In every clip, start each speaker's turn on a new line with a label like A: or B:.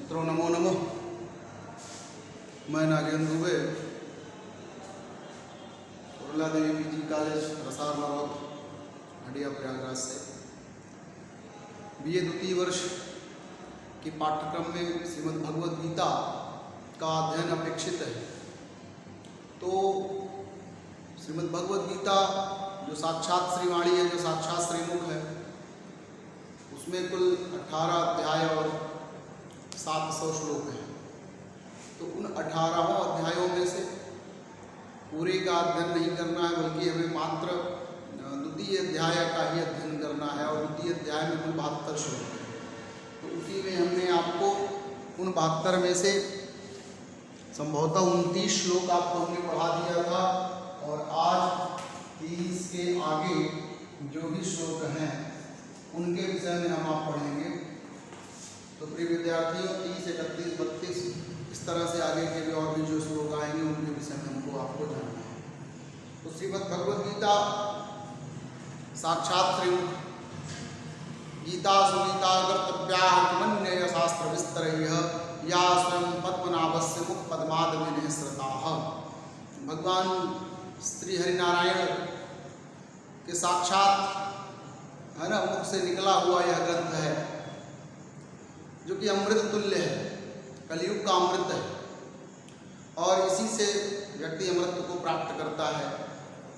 A: मित्रों नमो नमो। मैं नागेंद्र दुबे, उर्ला देवी PG college रसार मरोद हंडिया प्रयागराज से बीए द्वितीय वर्ष के पाठ्यक्रम में श्रीमद् भगवद गीता का अध्ययन अपेक्षित है। तो श्रीमद् भगवद गीता जो साक्षात श्रीवाणी है, जो साक्षात श्रीमुख है, उसमें कुल 18 अध्याय और 700 श्लोक हैं। तो उन 18 अध्यायों में से पूरे का अध्ययन नहीं करना है, बल्कि हमें मात्र द्वितीय अध्याय का ही अध्ययन करना है। और द्वितीय अध्याय में कुल 72 श्लोक हैं। तो उसी में हमने आपको उन 72 में से संभवतः 29 श्लोक आपको हमने पढ़ा दिया था, और आज 30 के आगे जो भी श्लोक हैं उनके विषय में हम आप पढ़ेंगे। तो प्रिय विद्यार्थियों, 30, 31, 32 इस तरह से आगे के भी और भी जो श्लोक आएंगे उनके विषय में हमको आपको जानना है। तो श्रीमद् भगवद गीता साक्षात श्रीमुख, गीता सुगीता कर्तव्या किमन्यय शास्त्र विस्तरैः या स्वयं पद्मनाभस्य मुख पद्माद में निःसृताः। भगवान श्री हरिनारायण के साक्षात है ना मुख से निकला हुआ यह ग्रंथ है, जो कि अमृत तुल्य है, कलयुग का अमृत है। और इसी से व्यक्ति अमृत को प्राप्त करता है।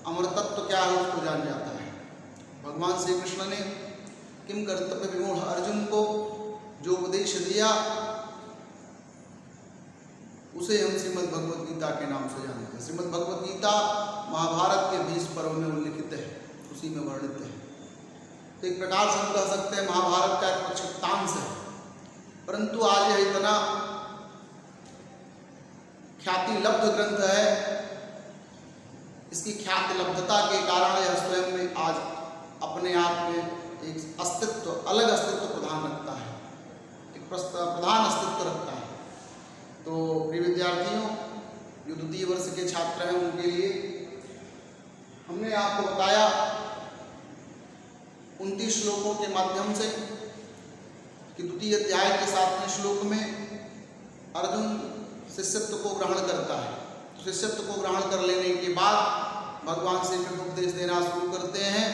A: अमृतत्व क्या है उसको जान जाता है। भगवान श्री कृष्ण ने किम कर्तव्य विमूढ़ अर्जुन को जो उपदेश दिया, उसे हम श्रीमद् भगवद गीता के नाम से जानते हैं। श्रीमद् भगवद गीता महाभारत के 20 पर्व में उल्लिखित है, उसी में वर्णित है। तो एक प्रकार से हम कह सकते हैं महाभारत का एक प्रक्षिप्तांश है, परंतु आज यह इतना ख्याति लब्ध ग्रंथ है, इसकी ख्याति लब्धता के कारण यह स्वयं में आज अपने आप में एक अस्तित्व, अलग अस्तित्व प्रधान रखता है, एक प्रधान अस्तित्व रखता है। तो प्रिय विद्यार्थियों, जो द्वितीय वर्ष के छात्र हैं उनके लिए हमने आपको बताया 29 श्लोकों के माध्यम से कि द्वितीय अध्याय के 7वें श्लोक में अर्जुन शिष्यत्व को ग्रहण करता है। तो शिष्यत्व को ग्रहण कर लेने के बाद भगवान से उपदेश देना शुरू करते हैं।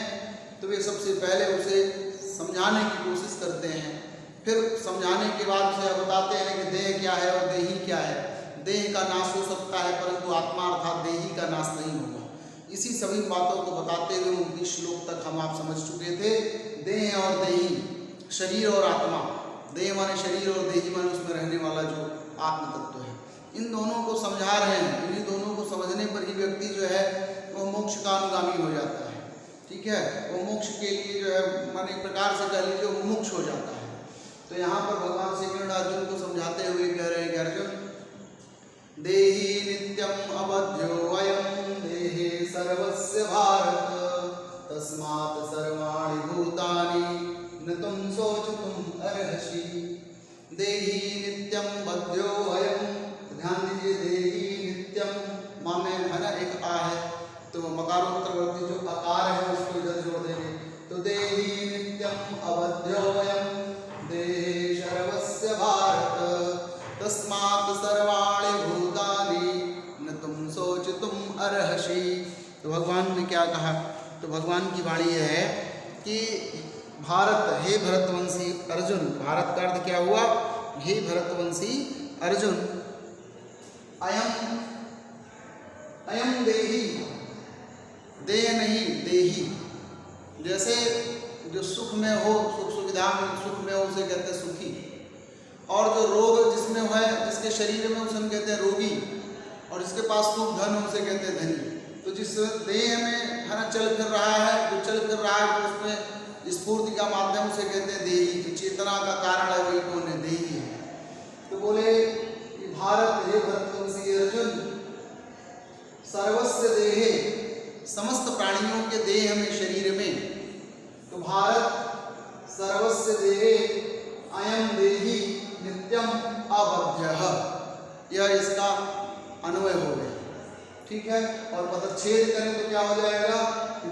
A: तो वे सबसे पहले उसे समझाने की कोशिश करते हैं, फिर समझाने के बाद उसे बताते हैं कि देह क्या है और देही क्या है। देह का नाश हो सकता है, परंतु आत्मा अर्थात देही का नाश नहीं होगा। इसी सभी बातों को बताते हुए 19 श्लोक तक हम आप समझ चुके थे। देह और देही, शरीर और आत्मा, देह माने शरीर और देही माने उसमें रहने वाला जो आत्म तत्व है, इन दोनों को समझा रहे हैं। इन्हीं दोनों को समझने पर ही व्यक्ति जो है वो मोक्ष का अनुगामी हो जाता है। ठीक है, वो मोक्ष के लिए जो है माने एक प्रकार से कह लीजिए वो मोक्ष हो जाता है। तो यहाँ पर भगवान श्री कृष्ण अर्जुन को समझाते हुए कह रहे हैं कि अर्जुन, देही नित्यम अवध्यो वयम देहे सर्वस्य भारत तस्मात् सर्वाणि भूतानि न तुम शोचितुम अर्हसि। देही नित्यम बध्यो वयम, ध्यान दीजिए, देही नित्यम माँ में है ना एक आ है, तो मकारोत्तरवर्ती जो आकार है उसको इधर जोड़ देंगे। तो देही नित्यम अवध्यो वयम देहे सर्वस्य भारत तस्मात् सर्वाणि भूतानि न तुम शोचितुम अर्हसि। तो भगवान ने क्या कहा? तो भगवान की वाणी है कि भारत, हे भरतवंशी अर्जुन, भारत का अर्थ क्या हुआ? हे भरतवंशी अर्जुन, अयम अयम देही, देह नहीं देही। जैसे जो सुख में हो, सुख सुविधा में सुख में हो उसे कहते हैं सुखी, और जो रोग जिसमें है, जिसके शरीर में उसे हम कहते हैं रोगी, और जिसके पास खूब धन हो उसे कहते हैं धनी। तो जिस देह में है ना चल फिर रहा है, जो चल फिर रहा है तो उसमें स्फूर्ति का माध्यम उसे कहते हैं देही। जो चेतना का कारण है वही कौन है? देही है। तो बोले कि भारत, हे भरतवंशी अर्जुन, सर्वस्य देहे, समस्त प्राणियों के देह में, शरीर में। तो भारत सर्वस्य देहे अयम देही नित्यम अवध्यः, यह इसका अन्वय हो गया। ठीक है, और पदच्छेद करें तो क्या हो जाएगा?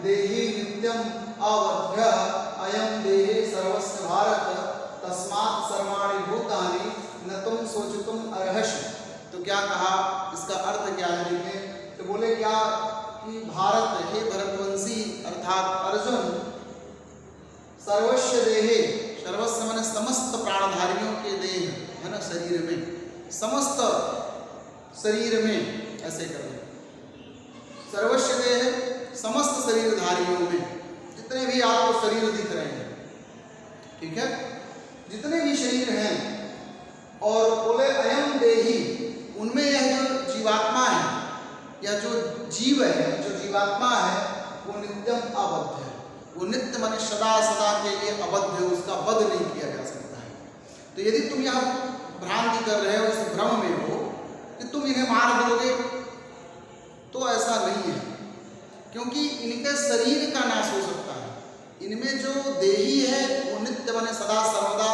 A: देही नित्यम अवध्यः अयम देहे सर्वस्य भारत तस्मात् सर्वाणि भूतानि न तुम सोचितुम अर्हसि। तो क्या कहा, इसका अर्थ क्या है देखें, तो बोले क्या कि भारत, हे भरतवंशी अर्थात अर्जुन, सर्वस्व देहे, सर्वस्व माने समस्त प्राणधारियों के देह है ना, शरीर में, समस्त शरीर में, ऐसे करें, सर्वस्व देह समस्त शरीरधारियों में, जितने भी आपको शरीर दिख रहे हैं, ठीक है, जितने भी शरीर हैं, और बोले अयम देही, उनमें यह जो जीवात्मा है, यह जो जीव है, जो जीवात्मा है, वो नित्यम अबद्ध है। वो नित्य माने सदा सदा के लिए अबद्ध है, उसका वध नहीं किया जा सकता है। तो यदि तुम यहाँ भ्रांति कर रहे हो, इस भ्रम में हो कि तुम इन्हें मार दोगे, तो ऐसा नहीं है, क्योंकि इनके शरीर का नाश हो सकता है। इनमें जो देही है वो नित्य माने सदा सर्वदा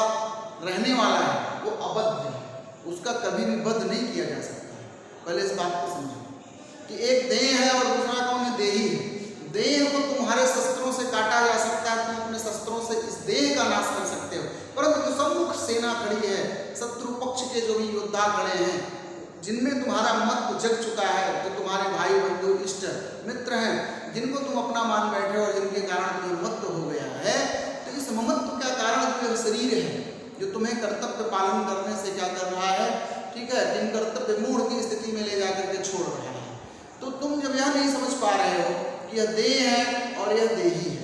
A: रहने वाला है, वो अबद्ध है, उसका कभी भी वध नहीं किया जा सकता है। पहले इस बात को समझो कि एक देह है और दूसरा कौन है, देही है। देह को तुम्हारे शस्त्रों से काटा जा सकता है, तुम अपने शस्त्रों से इस देह का नाश कर सकते हो, परंतु जो सम्मुख सेना खड़ी है, शत्रु पक्ष के जो भी योद्धा खड़े हैं, जिनमें तुम्हारा मत जग चुका है, जो तुम्हारे भाई बंधु इष्ट मित्र हैं, जिनको तुम अपना मान बैठे हो और जिनके कारण तुम्हें मत्व हो गया है, तो इस ममत्व का कारण जो शरीर है, जो तुम्हें कर्तव्य पालन करने से क्या कर रहा है, ठीक है, जिन कर्तव्य मूढ़ की स्थिति में ले जाकर के छोड़ रहा है। तो तुम जब यह नहीं समझ पा रहे हो कि यह देह है और यह देही है,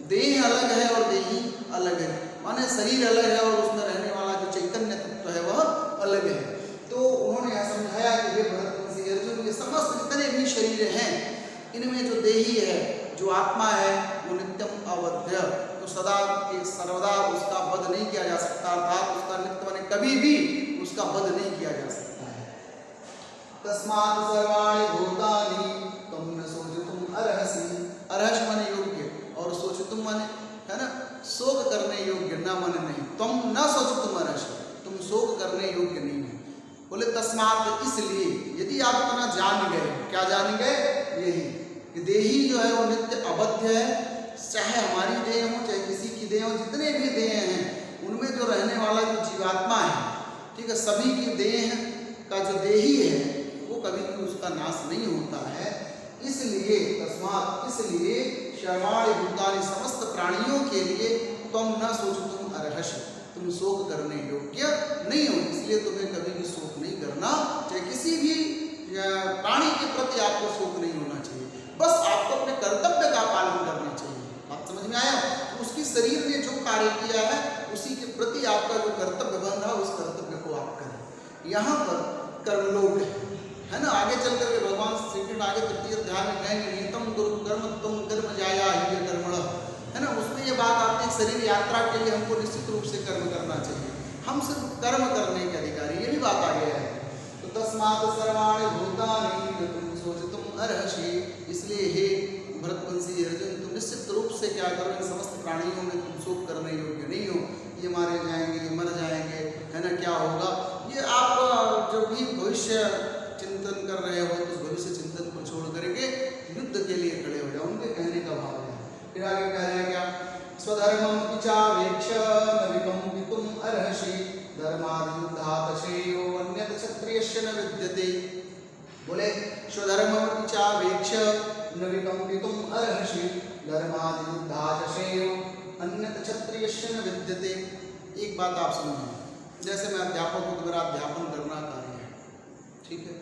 A: देह अलग है और देही अलग है, माने शरीर अलग है और उसमें रहने वाला जो चैतन्य तत्व है वह अलग है। तो उन्होंने यह समझाया कि हे भरतवंशी अर्जुन, ये समस्त जितने भी शरीर हैं, इनमें जो देही है, जो आत्मा है, वो नित्यम अवध्य, तो सदा के सर्वदा उसका वध नहीं किया जा सकता, अर्थात उसका नित्य माने कभी भी उसका वध नहीं किया जा सकता है। तस्मात् सर्वाणि भूतानि त्वं न शोचितुम् अर्हसि। अर्हसि माने योग्य, और शोचितुम् माने है ना, शोक करने योग्य, न माने नहीं। त्वं न शोचितुम् अर्हसि, तुम शोक करने योग्य नहीं हो। बोले तस्मात्, इसलिए, यदि आप इतना जान गए, क्या जान गए, यही कि देही जो है वो नित्य अबद्ध है, चाहे हमारी देह हो चाहे किसी की देह हो, जितने भी देह हैं उनमें जो रहने वाला जो जीवात्मा है, ठीक है, सभी की देह का जो देही है वो कभी भी उसका नाश नहीं होता है। इसलिए तस्मात्, इसलिए सर्वाणि भूतानि, समस्त प्राणियों के लिए, तुम न सोचितुम् अर्हसि, तुम शोक करने योग्य नहीं हो, इसलिए तुम्हें कभी भी शोक नहीं करना चाहिए। किसी भी प्राणी के प्रति आपको शोक नहीं होना चाहिए, बस आपको अपने कर्तव्य का पालन करना चाहिए। बात समझ में आया? तो उसकी शरीर ने जो कार्य किया है उसी के प्रति आपका जो कर्तव्य बन रहा है उस कर्तव्य को आप करें। यहाँ पर कर्मलोक है ना, आगे चल करके भगवान श्री कृष्ण आगे तृतीय अध्याय में कहेंगे नियतम गुरु कर्म तुम कर्म जाया ही कर्मण, है ना, उसमें ये बात आती है शरीर यात्रा के लिए हमको निश्चित रूप से कर्म करना चाहिए, हम सिर्फ कर्म करने के अधिकारी, ये भी बात आ गया है। तो तस्मात् सर्वाणि भूतानि न तुम शोचितुम् अर्हसि, इसलिए हे भरतवंशी अर्जुन, तुम निश्चित रूप से क्या करो, इन समस्त प्राणियों में तुम शोक करने योग्य नहीं हो। ये मारे जाएंगे, ये मर जाएंगे, है ना, क्या होगा, ये आप जो भी भविष्य चिंतन कर रहे हो, तो उस भविष्य चिंतन को छोड़ करके युद्ध के लिए खड़े हो जाओ, उनके कहने का भाव है। फिर आगे कह रहे हैं क्या, स्वधर्मं पिचावेक्ष न विकम्पितुम् अर्हसि, धर्माद्युद्धात् श्रेयो अन्यत् क्षत्रियस्य न विद्यते। बोले स्वधर्मं पिचावेक्ष न विकम्पितुम् अर्हसि, धर्माद्युद्धात् श्रेयो अन्यत् क्षत्रियस्य न विद्यते। एक बात आप समझें, जैसे मैं अध्यापक हूँ तो मेरा अध्यापन करना कार्य है, ठीक है,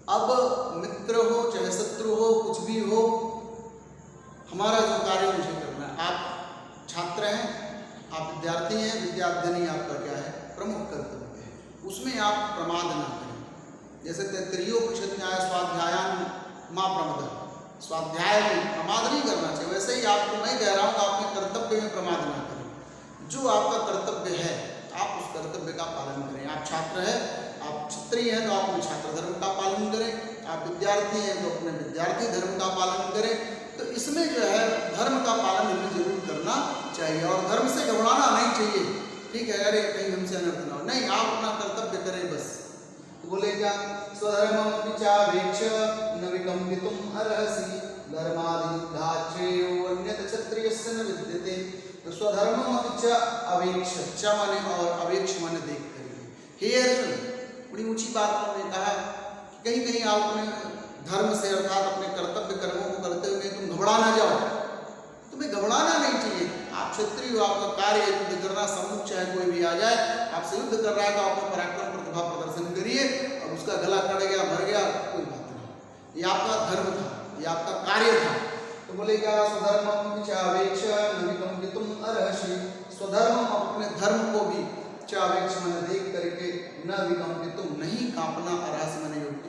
A: अब मित्र हो चाहे शत्रु हो, कुछ भी हो, हमारा जो कार्य मुझे करना है। आप छात्र हैं, आप विद्यार्थी हैं, विद्याध्ययन आपका क्या है, प्रमुख कर्तव्य है, उसमें आप प्रमाद ना करें। जैसे तैत्तिरीयोपनिषद में आया स्वाध्यायान मा प्रमद, स्वाध्याय में प्रमाद नहीं करना चाहिए, वैसे ही आपको मैं कह रहा हूँ अपने कर्तव्य में प्रमाद ना करें। जो आपका कर्तव्य है आप उस कर्तव्य का पालन करें। आप छात्र हैं, आप क्षत्रिय हैं तो आप अपने छात्र धर्म का पालन करें, आप विद्यार्थी हैं तो अपने विद्यार्थी धर्म का पालन करें। तो इसमें जो है धर्म का पालन हमें जरूर करना चाहिए और धर्म से घबराना नहीं चाहिए, ठीक है, अरे कहीं हमसे अनर्थ ना हो, नहीं, आप अपना कर्तव्य करें बस। तो बोले क्या, स्वधर्मं पिचावेक्ष न विकम्पितुम् अर्हसि, धर्माद्युद्धात् श्रेयो अन्यत् क्षत्रियस्य न विद्यते। तो स्वधर्मं च अवेक्ष, च माने और अवेक्ष माने देख करके, हे अर्जुन, बड़ी ऊंची बात उन्होंने कहा कि कहीं कहीं आप अपने धर्म से अर्थात अपने कर्तव्य कर्मों को करते हुए तुम घबरा ना जाओ। तुम्हें घबराना नहीं चाहिए। आप क्षत्रिय हो, आपका कार्य युद्ध करना, सम्मुख चाहे कोई भी आ जाए आपसे युद्ध कर रहा है तो अपना पराक्रम प्रतिभा प्रदर्शन करिए, और उसका गला कट गया, मर गया, कोई बात नहीं, ये आपका धर्म था, ये आपका कार्य था। तो बोले क्या, स्वधर्मम चावेक्ष न विकम्पितुम अर्हसि, स्वधर्म अपने धर्म को भी चावेक्ष मन देख करके न विकम्पितुम नहीं कांपना, अर्हसि मन योग्य,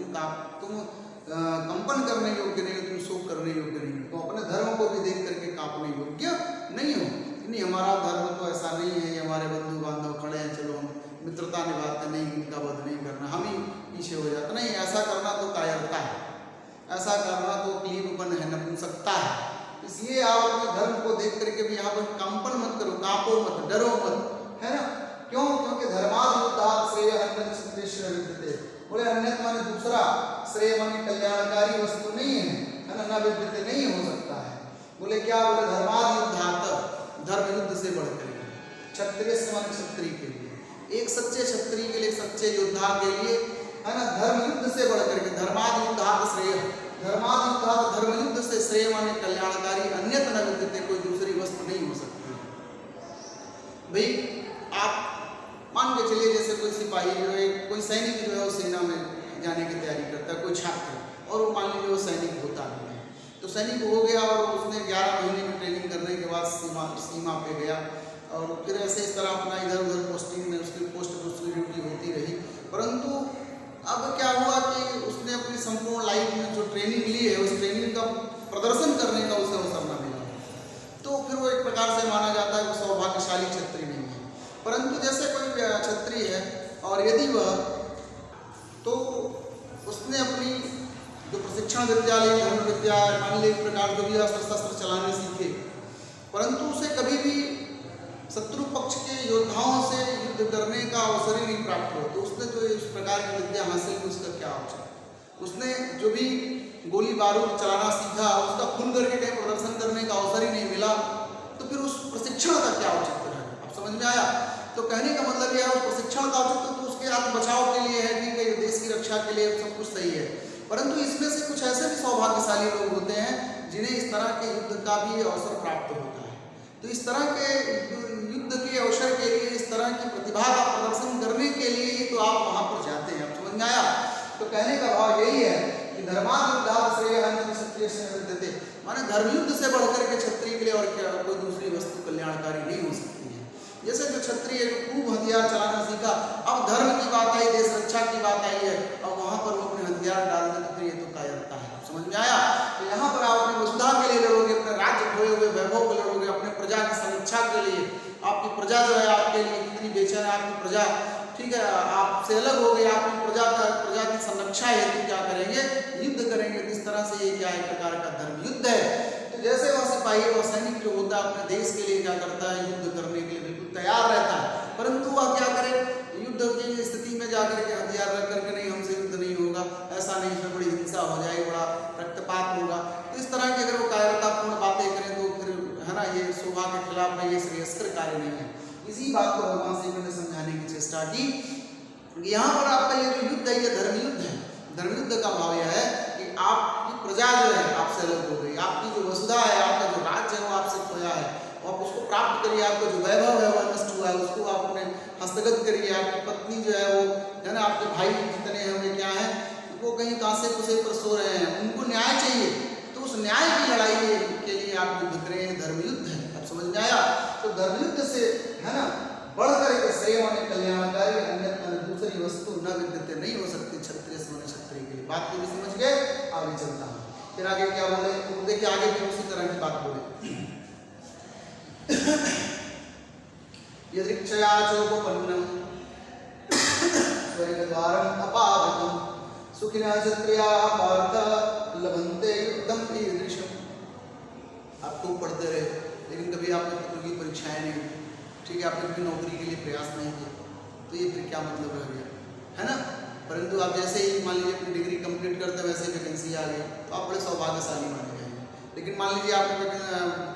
A: तुम कंपन करने योग्य नहीं हो, तुम शोक करने योग्य नहीं हो, तो अपने धर्म को भी देख करके कांपने योग्य नहीं हो। नहीं, हमारा धर्म तो ऐसा नहीं है, ये हमारे बंधु बांधव खड़े हैं, चलो हम मित्रता निभाते, नहीं इनका वध नहीं करना, हम ही पीछे हो जाते, नहीं, ऐसा करना तो कायरता है, ऐसा करना तो क्लीबपन है, नपुंसकता है। इसलिए आप अपने धर्म को देख करके भी यहाँ पर कंपन मत करो, कांपो मत, डरो मत, है ना। क्यों? क्योंकि धर्माद्युद्धात् श्रेयः अन्यत् क्षत्रियस्य विद्यते। बोले अन्यत माने दूसरा, श्रेय माने कल्याणकारी वस्तु नहीं है ना, न विद्यते नहीं हो सकता है। बोले क्या? बोले धर्माद्युद्धात्, धर्म युद्ध से बढ़कर के, क्षत्रिय माने क्षत्रिय के लिए, एक सच्चे क्षत्रिय के लिए, सच्चे योद्धा के लिए, है ना, धर्म युद्ध से बढ़कर के, धर्माद्युद्धात् श्रेय, धर्माद्युद्धात् धर्म युद्ध से श्रेय माने कल्याणकारी, अन्यत न विद्यते, कोई दूसरी वस्तु नहीं हो सकती। भाई आप मान के चलिए जैसे कोई सिपाही जो है, कोई सैनिक जो है वो सेना में जाने की तैयारी करता है, कोई छात्र, और वो मान लीजिए वो सैनिक होता नहीं है, तो सैनिक हो गया और उसने 11 महीने की ट्रेनिंग करने के बाद सीमा पे गया, और फिर ऐसे इस तरह अपना इधर उधर पोस्टिंग में उसकी पोस्ट ड्यूटी होती रही। परंतु अब क्या हुआ कि उसने अपनी संपूर्ण लाइफ में जो ट्रेनिंग ली है, उस ट्रेनिंग का प्रदर्शन करने का उसे अवसर न मिला, तो फिर वो एक प्रकार से माना जाता है कि सौभाग्यशाली क्षत्रिय नहीं है। परंतु जैसे कोई क्षत्रिय है और यदि वह, तो उसने अपनी जो प्रशिक्षण विद्यालय, धर्म विद्या, मान लीजिए एक प्रकार जो भी अस्त्र शस्त्र चलाने सीखे, परंतु उसे कभी भी शत्रु पक्ष के योद्धाओं से युद्ध करने का अवसर ही नहीं प्राप्त हुआ, तो उसने जो इस प्रकार की विद्या हासिल की उसका क्या औचित्य? उसने जो भी गोली बारूद चलाना सीखा उसका खुल करके कहीं प्रदर्शन करने का अवसर ही नहीं मिला, तो फिर उस प्रशिक्षण का क्या औचित्य है? आप समझ में आया? तो कहने का मतलब यह है, उस प्रशिक्षण का औचित्य तो उसके आत्म बचाव के लिए है, ठीक है, देश की रक्षा के लिए सब कुछ सही है, परंतु इसमें से कुछ ऐसे भी सौभाग्यशाली लोग होते हैं जिन्हें इस तरह के युद्ध का भी अवसर प्राप्त होता है। तो इस तरह के युद्ध के अवसर के लिए, इस तरह की प्रतिभा का प्रदर्शन करने के लिए ही तो आप वहां पर जाते हैं। आप समझ में आया? तो कहने का भाव यही है कि धर्माद्युद्धात् श्रेयः अन्यत् क्षत्रियस्य न विद्यते, माने धर्मयुद्ध से बढ़कर के क्षत्रिय के लिए और क्या कोई दूसरी वस्तु कल्याणकारी नहीं हो सकती है। जैसे जो क्षत्रिय खूब हथियार चलाना सीखा, अब धर्म की बात आई, देश रक्षा की बात आई है, और वहां पर वो अपने हथियार डाल देते, तो ये तो कायरता है। समझ में आया? तो यहाँ पर आप अपनी वसुधा के लिए लड़ोगे, अपने राज्य खोए हुए वैभव को लड़ोगे, अपने प्रजा की संरक्षा के लिए। आपकी प्रजा जो है आपके लिए कितनी बेचैन है, आपकी प्रजा, ठीक है, आपसे अलग हो गई, आपकी प्रजा की संरक्षा हेतु क्या करेंगे? युद्ध करेंगे। तो इस तरह से ये क्या एक प्रकार का धर्म युद्ध है। तो जैसे वह सिपाही और सैनिक जो होता है अपने देश के लिए क्या करता है? युद्ध करने के लिए बिल्कुल तैयार रहता है, परंतु वह क्या करे? युद्ध की स्थिति में जाकर के हथियार रख करके नहीं, हमसे युद्ध नहीं होगा, ऐसा नहीं, इसमें बड़ी हिंसा हो जाएगी, बड़ा रक्तपात होगा। तो इस तरह की अगर वो कायरतापूर्ण बातें करें तो फिर, है ना, ये शोभा के खिलाफ में ये श्रेयस्कर कार्य नहीं है। इसी बात को भगवान श्री कृष्ण ने समझाने की चेष्टा की। यहाँ पर आपका ये जो युद्ध है ये धर्मयुद्ध है। धर्मयुद्ध का भाव यह है कि आपकी प्रजा जो है आपसे अलग हो गई, आपकी जो वसुधा है, आपका जो राज्य है वो आपसे खोया है, आप उसको प्राप्त करिए। आपका जो वैभव है वह नष्ट हुआ है, उसको आप अपने हस्तगत करिए। आपकी पत्नी जो है वो, है ना, आपके भाई जितने हैं वे क्या है, वो कहीं कांसे कुसे पर सो रहे हैं, उनको न्याय चाहिए, तो उस न्याय की लड़ाई के लिए आप युद्ध करें। धर्मयुद्ध है। अब समझ में आया? तो धर्मयुद्ध से, है ना, बढ़कर के श्रेय माने कल्याणकारी, अन्यथा दूसरी वस्तु न विद्यते नहीं हो सकती क्षत्रिय माने क्षत्रिय के लिए। बात को भी समझ गए? आगे चलता हूँ। फिर आगे क्या बोले? तो देखिए आगे भी उसी तरह की बात बोले। यदृक्षया चोपपन्नम स्वर्गद्वारम अपावृतम सुखिनः क्षत्रियाः पार्थ लभन्ते युद्धम ईदृशम्। आप खूब पढ़ते रहे, लेकिन कभी आपने प्रतियोगी परीक्षाएं नहीं दी, ठीक है, आपने कभी नौकरी के लिए प्रयास नहीं किया, तो ये फिर क्या मतलब रह गया, है ना? परंतु आप जैसे ही मान लीजिए अपनी डिग्री कंप्लीट करते वैसे वैकेंसी आ गई, तो आप बड़े सौभाग्यशाली माने जाएंगे। लेकिन मान लीजिए आपने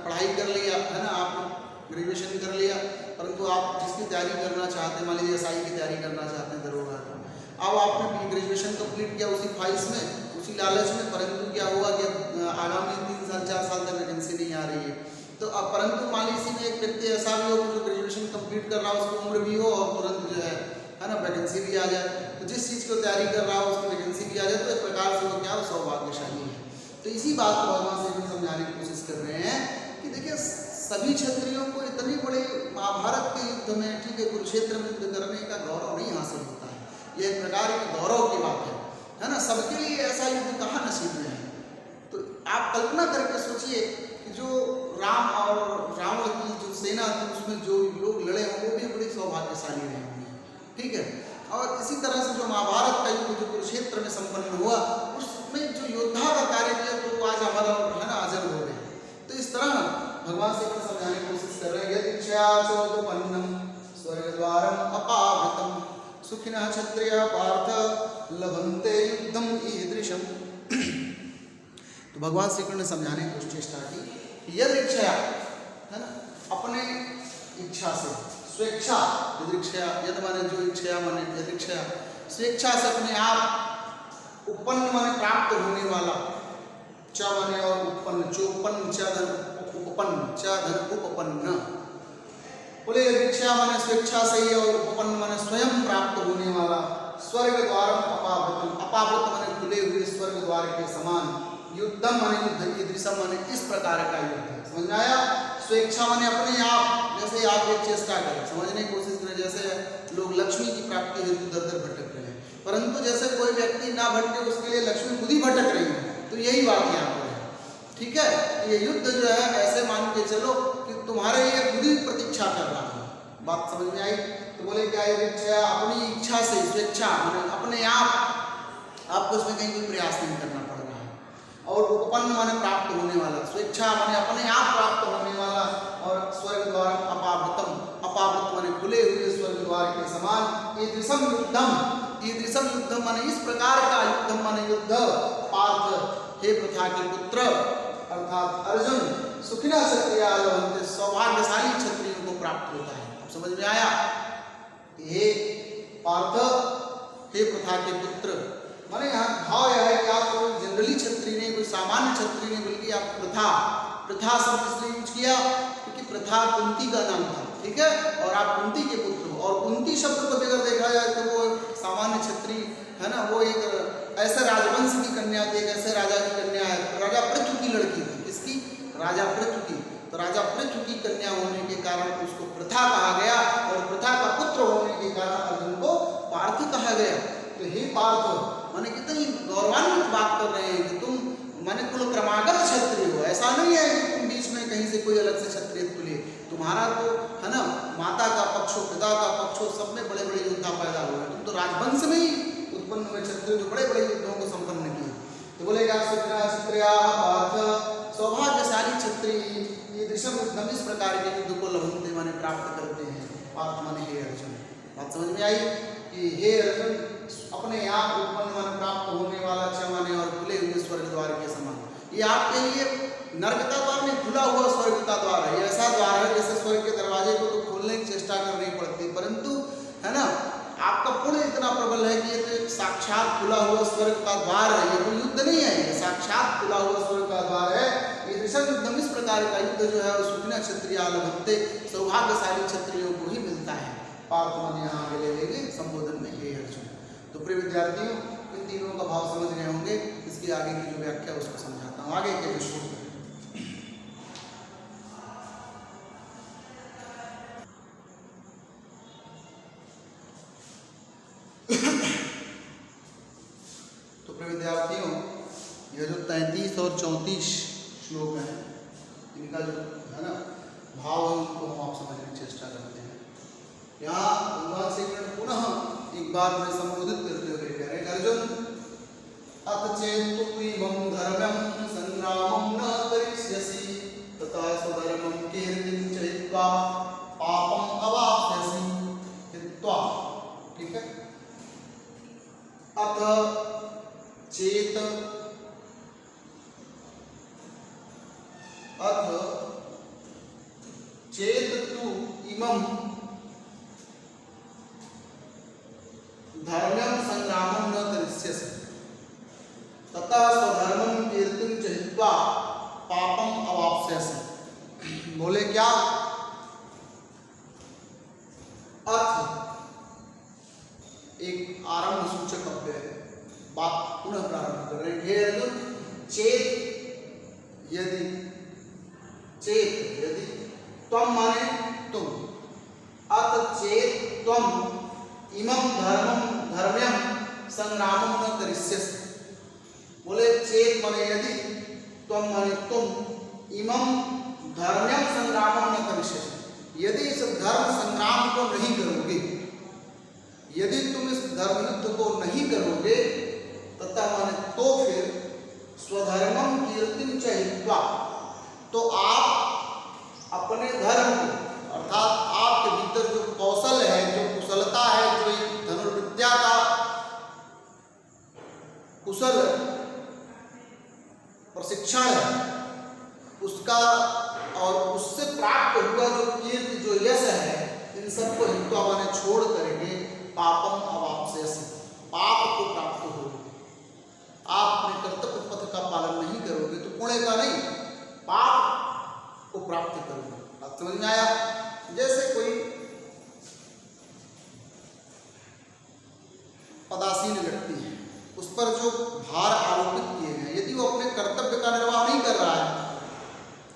A: पढ़ाई कर लिया, है ना, आपने ग्रेजुएशन कर लिया, परंतु आप जिसकी तैयारी करना चाहते हैं, मान लीजिए SI की तैयारी करना चाहते हैं, हैं दरोगा का। अब आपने ग्रेजुएशन कंप्लीट किया उसी ख्वाहिश में, उसी लालच में, परंतु क्या हुआ कि आगामी 3 साल 4 साल तक वैकेंसी नहीं आ रही है। तो अब परंतु मान लीजिए इसी में एक व्यक्ति ऐसा भी हो जो ग्रेजुएशन कंप्लीट कर रहा हो, उसकी उम्र भी हो और तुरंत जो है ना वैकेंसी भी आ जाए, तो जिस चीज़ की तैयारी कर रहा हो उसकी वैकेंसी भी आ जाए, तो एक प्रकार से वो क्या सौभाग्यशाली है। तो इसी बात को भगवान श्री कृष्ण समझाने की कोशिश कर रहे हैं कि देखिए सभी क्षत्रियों को इतने बड़े महाभारत के युद्ध में, ठीक है, कुरुक्षेत्र में युद्ध करने का गौरव नहीं हासिल होता है। यह एक प्रकार की गौरव की बात है ना। सबके लिए ऐसा युद्ध कहाँ नसीब में है। तो आप कल्पना करके सोचिए कि जो राम और रावण की जो सेना थी उसमें जो लोग लड़े हैं वो भी बड़े सौभाग्यशाली रहे होंगे, ठीक है। और इसी तरह से जो महाभारत का युद्ध जो कुरुक्षेत्र में संपन्न हुआ उसमें जो योद्धा का कार्य किया तो वो आज हमारा है ना अजर हो गए। तो इस तरह भगवान से समझाने की कोशिश कर रहे हैं यदिच्छया चोदपन्नम स्वर्गद्वारम अपावृतम सुखिनः क्षत्रियः पार्थ लभन्ते युद्धम ईदृशम। तो भगवान श्री कृष्ण ने समझाने की कोशिश चेष्टा की यदि इच्छा है ना, अपने इच्छा से, स्वेच्छा, यदृच्छया, यद माने जो इच्छा माने यदृच्छया, स्वेच्छा से अपने आप उपन्न माने प्राप्त होने वाला, च माने और उत्पन्न, चोपन्न च धन उपपन्न, च धन उपपन्न, बोले यदृच्छया माने स्वेच्छा से ही और उपपन्न माने स्वयं प्राप्त होने वाला, स्वर्ग द्वारम अपावृतम, अपावृत माने खुले हुए स्वर्ग द्वार के समान, युद्धम माने युद्ध, ईदृशम माने इस प्रकार का युद्ध। समझ आया। स्वेच्छा माने अपने आप, जैसे आप एक चेष्टा करें, समझने की कोशिश करें, जैसे लोग लक्ष्मी की प्राप्ति हेतु दर दर भटक रहे हैं, परंतु जैसे कोई व्यक्ति ना भटके उसके लिए लक्ष्मी खुद ही भटक रही है। तो यही बात यहाँ पर है, ठीक है। ये युद्ध जो है ऐसे मान के चलो कि तुम्हारे लिए खुद ही प्रतीक्षा कर रहा है। बात समझ में आई। तो बोले क्या इच्छा, अपनी इच्छा से, स्वेच्छा माने अपने आप, आपको उसमें कहीं कोई प्रयास नहीं करना पड़ रहा है। और उपपन्न माने प्राप्त होने वाला, स्वेच्छा माने अपने आप प्राप्त होने वाला, और स्वर्ग द्वार अपावृतम, अपावृत माने खुले हुए स्वर्ग द्वार के समान, ईदृशम युद्धम, ईदृशम युद्धम माने इस प्रकार का युद्धम माने युद्ध, पार्थ हे पृथा के पुत्र अर्थात अर्जुन, सुखिनः क्षत्रियाः लभन्ते, सौभाग्यशाली क्षत्रियों को प्राप्त होता है। अब समझ में आया। हे पार्थ, हे पृथा के पुत्र, माने यहाँ भाव यह है कि आप कोई जनरली क्षत्रिय नहीं, कोई सामान्य क्षत्रिय नहीं, बल्कि आप पृथा, पृथा शब्द इसलिए यूज किया क्योंकि पृथा कुंती का नाम था, ठीक है, और आप कुंती के पुत्र हो। और कुंती शब्द को अगर देखा जाए तो वो सामान्य क्षत्रिय है ना, वो एक ऐसे राजवंश की कन्या थी, एक ऐसे राजा की कन्या है, राजा पृथु की लड़की थी। किसकी? राजा पृथु की। तो राजा पृथु की कन्या होने के कारण उसको पृथा कहा गया, और पृथा का पुत्र होने के कारण अर्जुन को पार्थ कहा गया। तो हे पार्थ माने कितनी गौरवान्वित बात कर रहे हैं कि तुम माने कुल क्रमागत क्षत्रिय हो। ऐसा नहीं है कि तुम बीच में कहीं से कोई अलग से क्षत्रियत्व लिए, तुम्हारा तो है ना माता का पक्ष हो, पिता का पक्ष हो, सब में बड़े बड़े योद्धा पैदा हुए। तुम तो राजवंश में ही उत्पन्न हुए क्षत्रिय जो बड़े बड़े युद्धों को संपन्न किए। तो बोलेगा सुखिनः क्षत्रियाः पार्थ, सौभाग्यशाली क्षत्रिय ईदृशम युद्धम, इस प्रकार के युद्ध को लभन्ते माने प्राप्त करते हैं। पार्थ माने हे अर्जुन। बात समझ में आई कि हे अर्जुन अपने आप उत्पन्न माने प्राप्त होने वाला, च माने और खुले हुए स्वर्ग द्वार के समान। ये आपके लिए नरक का द्वार नहीं, खुला हुआ स्वर्ग का द्वार है। ये ऐसा द्वार है जैसे स्वर्ग के दरवाजे को तो खोलने की चेष्टा करनी पड़ती, परंतु है ना आपका पुण्य इतना प्रबल है कि ये तो एक साक्षात खुला हुआ स्वर्ग का द्वार है। ये कोई युद्ध नहीं है, ये साक्षात खुला हुआ स्वर्ग का द्वार है। ये ऋषभ युद्धम, इस प्रकार का युद्ध जो है सुखिनः क्षत्रियाः लभन्ते, सौभाग्यशाली क्षत्रियों को ही मिलता है। पार्थ माने यहाँ आगे ले लेंगे संबोधन में हे अर्जुन। तो प्रिय विद्यार्थियों इन तीनों का भाव समझ गए होंगे। इसकी आगे की जो व्याख्या है उसको समझाता हूँ। आगे के जो श्लोक है तो प्रिय विद्यार्थियों यह जो 33 और 34 श्लोक हैं इनका जो है ना भाव है उनको हम आप समझने की चेष्टा करते हैं। यहाँ भगवान श्री कृष्ण पुनः एक बार में संबोधित करते हुए कह रहे हैं अर्जुन अथ चेत्त्वं धर्मं संग्रामं न करिष्यसि तथा स्वधर्मं कीर्तिं च हित्वा पापं अवाप्स्यसि हित्वा। ठीक है। अथ चेत तु इमं अवाप्स्यसि। बोले क्या? अर्थ एक आरंभ सूचक अव्यय है। बात पुनः प्रारंभ कर रहे हैं। हे अर्जुन, चेत यदि, चेत यदि, त्वम माने तुम, अत चेत त्वम इमं धर्म्यं संग्रामं न करिष्यसि। बोले चेत माने यदि, त्वम माने तुम, इमं धर्म्यं संग्रामं न करिष्यसि, यदि इस धर्म संग्राम को नहीं करोगे, यदि तुम इस धर्म युद्ध को नहीं करोगे, तथा माने तो फिर स्वधर्मं कीर्तिं च हित्वा, तो आप अपने धर्म को, अर्थात आपके भीतर जो कौशल है, जो कुशलता है, जो एक धनुर्विद्या का कुशल प्रशिक्षण है, उसका और उससे प्राप्त हुआ जो कीर्ति, जो यश है, इन सबको हित्वा माने छोड़ करके पापम अवाप्स्यसि, पाप को प्राप्त होगे। आप अपने कर्तव्य पथ का पालन नहीं करोगे तो पुण्य का नहीं, पाप को प्राप्त करोगे। बात समझ में आया? जैसे कोई पदासीन व्यक्ति है, उस पर जो भार आरोपित किए गए, यदि वो अपने कर्तव्य का निर्वाह नहीं कर रहा है,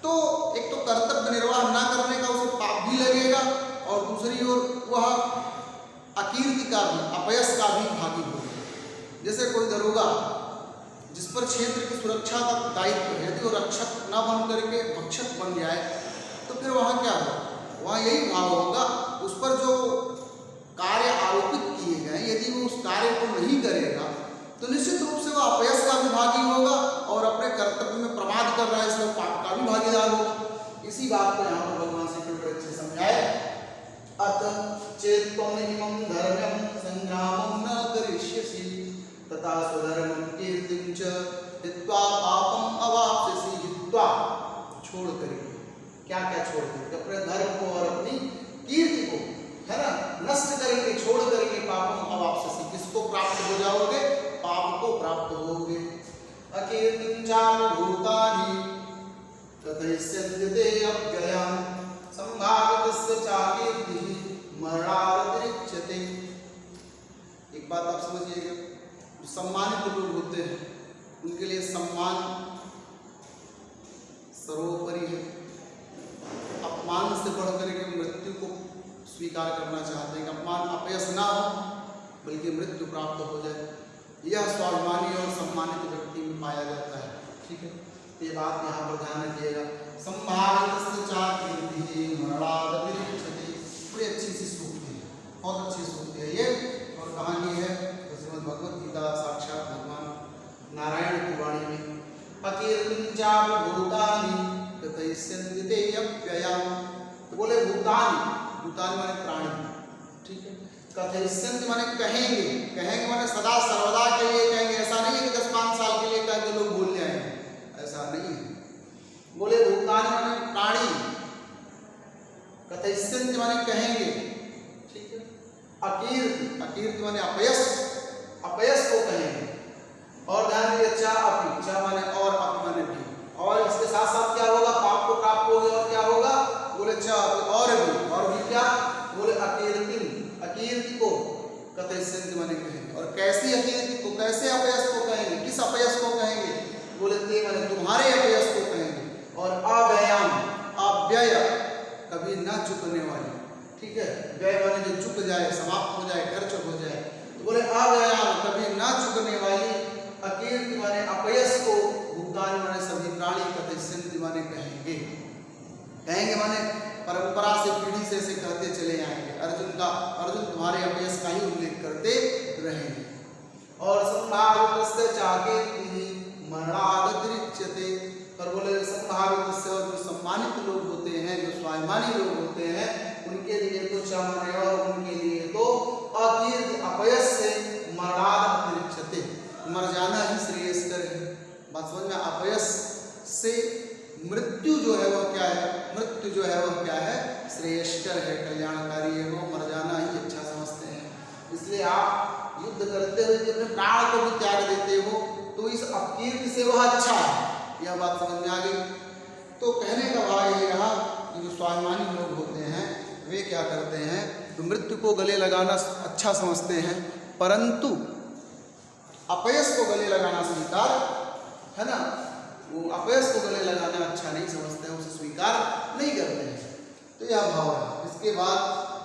A: तो एक तो कर्तव्य निर्वाह न करने का उसे पाप भी लगेगा, और दूसरी ओर वह अकीर्ति का भी, अपयश का भी भागी होगा। जैसे कोई दरोगा जिस पर क्षेत्र की सुरक्षा का दायित्व है, यदि वो रक्षक न बन करके भक्षक बन जाए, तो फिर वहाँ क्या होगा? वहाँ यही भाव होगा, उस पर जो कार्य आरोपित किए गए, यदि वो उस कार्य को नहीं करेगा, तो निश्चित रूप से वह अपयश का भी भागी होगा, और अपने कर्तव्य में प्रमाद कर रहा है, इसलिए पाप का भी भागीदार होगा। इसी बात को यहाँ पर भगवान श्री कृष्ण अच्छे समझाए। अत चेत त्वम इमं धर्म्यं संग्रामं न करिष्यसि, तथा स्वधर्मं कीर्तिं च हित्वा पापम अवाप्स्यसि। हित्वा छोड़ करके, क्या क्या छोड़ करके? अपने धर्म को और अपनी कीर्ति को, है ना, नष्ट करके, छोड़ करके पापम अवाप्स्यसि, किसको प्राप्त हो जाओगे? पाप को प्राप्त होगे। अकीर्तिं चाभूतानि तथैष्यन्ति ते अव्ययम्, संभावितस्य चाकीर्तिः मरणादतिरिच्यते। एक बात आप समझिएगा, सम्मानित लोग होते हैं, उनके लिए सम्मान सर्वोपरि है। अपमान से बढ़कर के मृत्यु को स्वीकार करना चाहते हैं कि अपमान, अपयश ना हो, बल्कि मृत्यु प्राप्त हो जाए। यह स्वाभिमानी और सम्मानित व्यक्ति में पाया जाता है। ठीक है, ये बात यहाँ पर ध्यान रखिएगा। संभावितस्य चाकीर्तिः मरणादतिरिच्यते, बड़ी अच्छी सी सूक्ति है, बहुत अच्छी सूक्ति है ये। और कहानी है श्रीमद् भगवद गीता साक्षात भगवान नारायण की वाणी में। अकीर्तिं चाभूतानि तथैष्यन्ति ते अव्ययम्। बोले भूतानि, भूतानि माने प्राणी, ठीक है। कथैष्यन्ति माने कहेंगे, कहेंगे माने सदा सर्वदा के लिए कहेंगे। ऐसा नहीं है कि 10-5 साल के लिए कह के लोग भूल जाएंगे, ऐसा नहीं है। बोले भूतानि माने प्राणी, कथैष्यन्ति माने कहेंगे, ठीक है। अकीर्ति, अकीर्ति माने अपयश, अपयश को कहेंगे। और ध्यान दीजिए, चा अपि, चा माने और, अपि माने भी। और इसके साथ साथ क्या होगा? पाप को प्राप्त होगा। और क्या होगा? बोले चा और भी क्या? बोले अकीर्ति, अकीर्ति को कथैष्यन्ति माने कहेंगे। और कैसी अकीर्ति को, कैसे अपयश को कहेंगे? किस अपयश को कहेंगे? बोले ते माने तुम्हारे अपयश को कहेंगे। और अव्ययम, अव्यय कभी न चुकने वाली, ठीक है। व्यय माने जो चुक जाए, समाप्त हो जाए, खर्च हो जाए। तो बोले अव्ययम, कभी न चुकने वाली। अकीर्ति माने अपयश को, भूतानि माने सभी प्राणी, कथैष्यन्ति माने कहेंगे। कहेंगे माने परंपरा से, पीढ़ी से ऐसे कहते चले आएंगे। अर्जुन तुम्हारे अपयश का ही उल्लेख करते रहेंगे। और संभावितस्य चाकीर्तिः मरणादतिरिच्यते। पर बोले संभावितस्य, और जो सम्मानित लोग होते हैं, जो स्वाभिमानी लोग होते हैं, उनके लिए तो चा माने और, उनके लिए तो अकीर्ति, अपयश से मरणादतिरिच्यते, मर जाना ही श्रेयस्कर है। बात समझ में? अपयश से मृत्यु जो है वह क्या है? मृत्यु जो है वह क्या है? श्रेयस्कर है, कल्याणकारी है, वो मर जाना ही अच्छा समझते हैं। इसलिए आप युद्ध करते हुए अपने प्राण को भी त्याग देते हो, तो इस अपकीर्ति से वह अच्छा है। यह बात समझ में आ गई। तो कहने का भाव ये रहा कि जो स्वाभिमानी लोग होते हैं वे क्या करते हैं, तो मृत्यु को गले लगाना अच्छा समझते हैं, परंतु अपयश को गले लगाना स्वीकार, है ना, वो अपयश को गले लगाना अच्छा नहीं समझते हैं, उसे स्वीकार नहीं करते हैं। तो यह भाव है। इसके बाद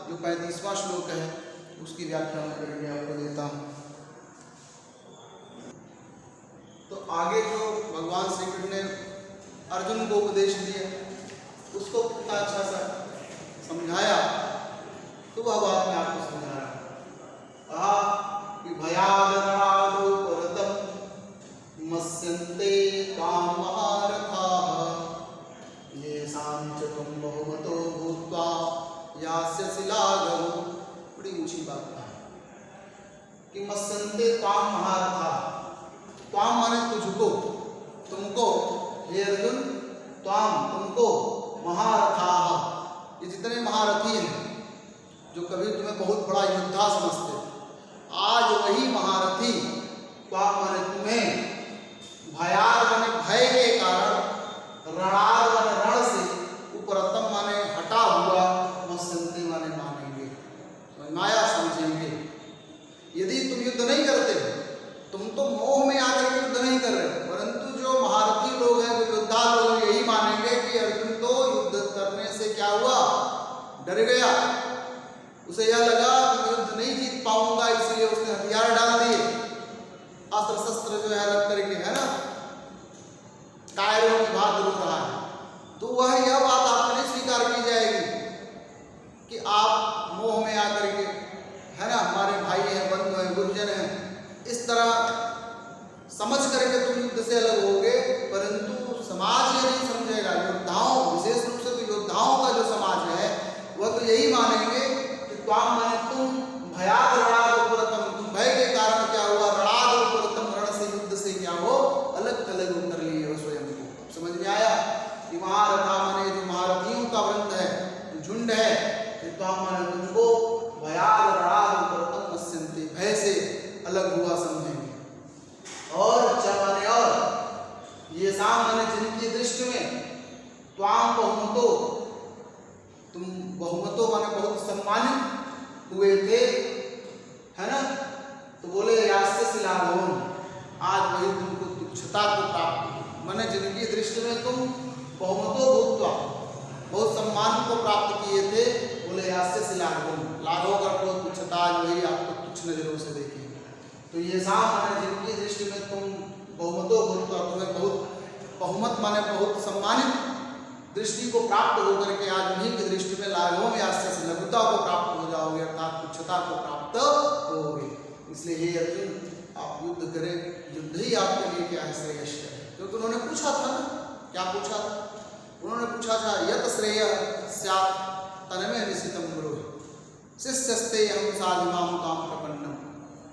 A: जो 35वां श्लोक है उसकी व्याख्या मैं करके आपको देता हूँ। तो आगे जो भगवान श्री कृष्ण ने अर्जुन को उपदेश दिया उसको कितना अच्छा सा समझाया, तो वह बात मैं आपको समझा रहा हूँ। कहा कि भयादरादो परतम मत्स्यन्ते कामहारथाः येषां च त्वं बहुमतो भूत्वा यास्यसि लाघवम्। बड़ी ऊंची बात है कि मत्स्यन्ते कामहारथाः, त्वाम माने तुझको, तुमको, हे अर्जुन, त्वाम तुमको, महारथाः ये जितने महारथी हैं जो कभी तुम्हें बहुत बड़ा योद्धा समझते, आज वही महारथी त्वाम माने तुम्हें, भयार माने भय के कारण, रणार माने रण से, उपरतम माने हटा हुआ, मत्स्यन्ते माने मानेंगे, माया समझेंगे। यदि तुम युद्ध नहीं करते, तुम तो मोह में आकर के युद्ध नहीं कर रहे, परंतु जो महारथी लोग हैं, जो योद्धा लोग यही मानेंगे कि अर्जुन तो युद्ध करने से क्या हुआ, डर गया, उसे यह लगा कि मैं युद्ध नहीं जीत पाऊंगा, इसलिए उसने हथियार डाल दिए, अस्त्र शस्त्र जो है रख करके, है ना, कायरों की बात रो रहा है। तो वह यह बात आपको नहीं स्वीकार की जाएगी कि आप मोह में आकर के, है ना, हमारे भाई हैं, बंधु हैं, गुरुजन हैं, इस तरह समझ करके तुम युद्ध से अलग होगे, परंतु समाज ये नहीं समझेगा। योद्धाओं, विशेष रूप से तो योद्धाओं का जो समाज है वह तो यही मानेंगे कि त्वाम माने तुम, भयाद रणाद उपरतम, तुम भय के कारण क्या हुआ, रणाद उपरतम, रण से, युद्ध से क्या हो, अलग थलग कर लिए हो स्वयं को। समझ में आया कि महारथा माने जो महारथियों का वृंद है, जो झुंड है, त्वाम माने तुमको, भयाद रणाद उपरतम मत्स्यन्ते, भय से अलग हुआ समझेंगे। और च माने और, ये साम माने जिनकी दृष्टि में, त्वाम बहुमतो, तुम बहुमतो माने बहुत सम्मानित हुए थे, है ना, तो बोले यास्यसि लाघवम्, आज वही तुमको तुच्छता को प्राप्त, माने जिनकी दृष्टि में तुम बहुमतो भूत्वा, बहुत सम्मान को प्राप्त किए थे, बोले यास्यसि लाघवम्, लाघव का तो तुच्छता, आज वही आपको तुच्छ नजरों से देखेंगे। तो ये साम माने जिनकी दृष्टि में तुम बहुमतो भूत्वा, तुम्हें बहुत बहुमत माने बहुत सम्मानित दृष्टि को प्राप्त होकर के आज उन्हीं की दृष्टि में लाघवों में आश्चर्य लघुता को प्राप्त हो जाओगे, अर्थात तुच्छता को प्राप्त होगे। इसलिए हे अर्जुन, आप युद्ध करें, युद्ध ही आपके लिए क्या है, श्रेयस्कर है। क्योंकि उन्होंने पूछा था ना, क्या पूछा था, उन्होंने पूछा था यत श्रेय स्यात् तन्मे निशितं गुरु शिष्यस्ते हम साधिमाम काम प्रपन्नम।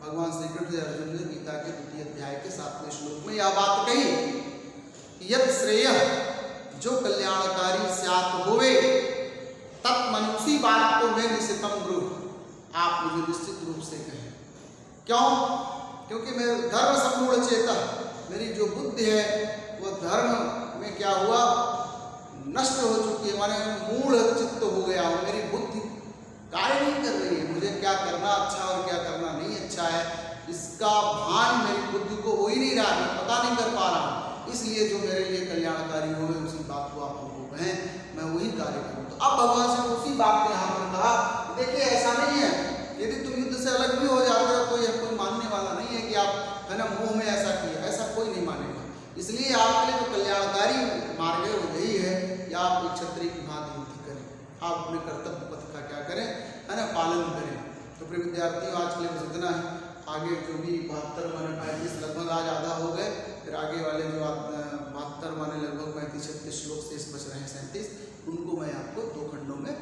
A: भगवान श्री कृष्ण अर्जुन ने गीता के 2 अध्याय के 7वें श्लोक में यह बात कही, यत श्रेय, जो कल्याणकारी स्यात् होवे, तत्मनुषी बात को मैं निशितम गुरु, आप मुझे निश्चित रूप से कहें। क्यों? क्योंकि मैं धर्म सम्मूढ़ चेता, मेरी जो बुद्धि है वह धर्म में क्या हुआ, नष्ट हो चुकी है, माने मूढ़ चित्त हो गया हूँ, मेरी बुद्धि कार्य नहीं कर रही है, मुझे क्या करना अच्छा और क्या करना नहीं अच्छा है, इसका भान मेरी बुद्धि को हो ही नहीं रहा, मैं पता नहीं कर पा रहा हूँ। इसलिए जो मेरे लिए कल्याणकारी हो गए उसी बात को आप हमको कहें, मैं वही कार्य करूँ। तो अब भगवान से उसी बात ने यहाँ पर कहा, देखिए ऐसा नहीं है, यदि तुम युद्ध से अलग भी हो जाते हो तो यह कोई मानने वाला नहीं है कि आप, है ना, मुंह में ऐसा किया, ऐसा कोई नहीं मानेगा। इसलिए आपके लिए जो कल्याणकारी मार्ग है वो यही है कि आप एक क्षत्रिय की भांति युद्ध करें, आप अपने कर्तव्य पथ का क्या करें, है ना, पालन करें। तो प्रिय विद्यार्थियों, आज के लिए बस इतना है। आगे जो भी 72 माने 35 लगभग आज आधा हो गए, फिर आगे वाले जो 72 माने लगभग 35-36 श्लोक शेष बच रहे हैं 37, उनको मैं आपको 2 खंडों में